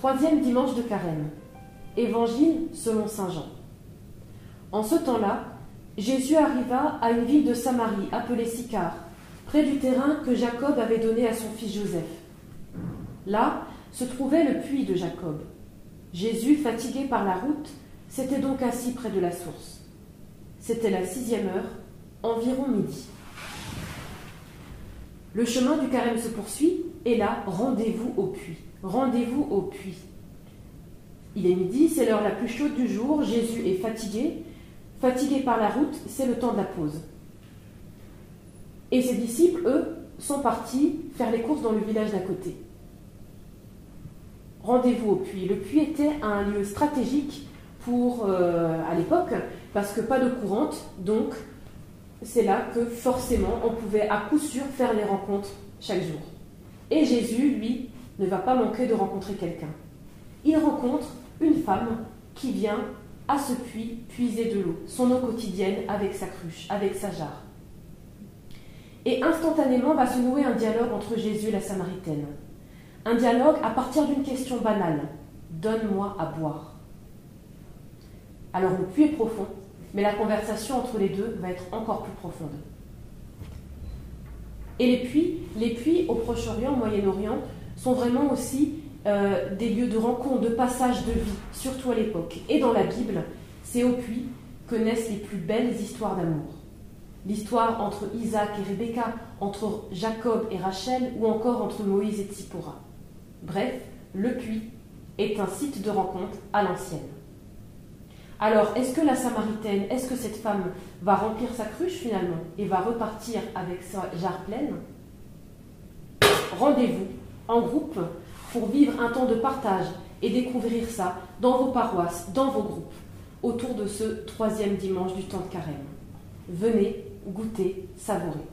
Troisième dimanche de Carême. Évangile selon saint Jean. En ce temps-là, Jésus arriva à une ville de Samarie appelée Sychar, près du terrain que Jacob avait donné à son fils Joseph. Là se trouvait le puits de Jacob. Jésus, fatigué par la route, s'était donc assis près de la source. C'était la 6e heure, environ midi. Le chemin du Carême se poursuit, et là, rendez-vous au puits. Rendez-vous au puits. Il est midi, c'est l'heure la plus chaude du jour, Jésus est fatigué. Fatigué par la route, c'est le temps de la pause. Et ses disciples, eux, sont partis faire les courses dans le village d'à côté. Rendez-vous au puits. Le puits était un lieu stratégique à l'époque, parce que pas d'eau courante, donc c'est là que forcément on pouvait à coup sûr faire les rencontres chaque jour. Et Jésus, lui, ne va pas manquer de rencontrer quelqu'un. Il rencontre une femme qui vient à ce puits puiser de l'eau, son eau quotidienne avec sa cruche, avec sa jarre. Et instantanément va se nouer un dialogue entre Jésus et la Samaritaine. Un dialogue à partir d'une question banale. Donne-moi à boire. Alors le puits est profond, mais la conversation entre les deux va être encore plus profonde. Et les puits au Proche-Orient, au Moyen-Orient, sont vraiment aussi des lieux de rencontre, de passage de vie, surtout à l'époque. Et dans la Bible, c'est au puits que naissent les plus belles histoires d'amour. L'histoire entre Isaac et Rebecca, entre Jacob et Rachel, ou encore entre Moïse et Tsippora. Bref, le puits est un site de rencontre à l'ancienne. Alors, est-ce que la Samaritaine, est-ce que cette femme va remplir sa cruche finalement et va repartir avec sa jarre pleine? Rendez-vous en groupe pour vivre un temps de partage et découvrir ça dans vos paroisses, dans vos groupes, autour de ce 3e dimanche du temps de Carême. Venez, goûtez, savourez.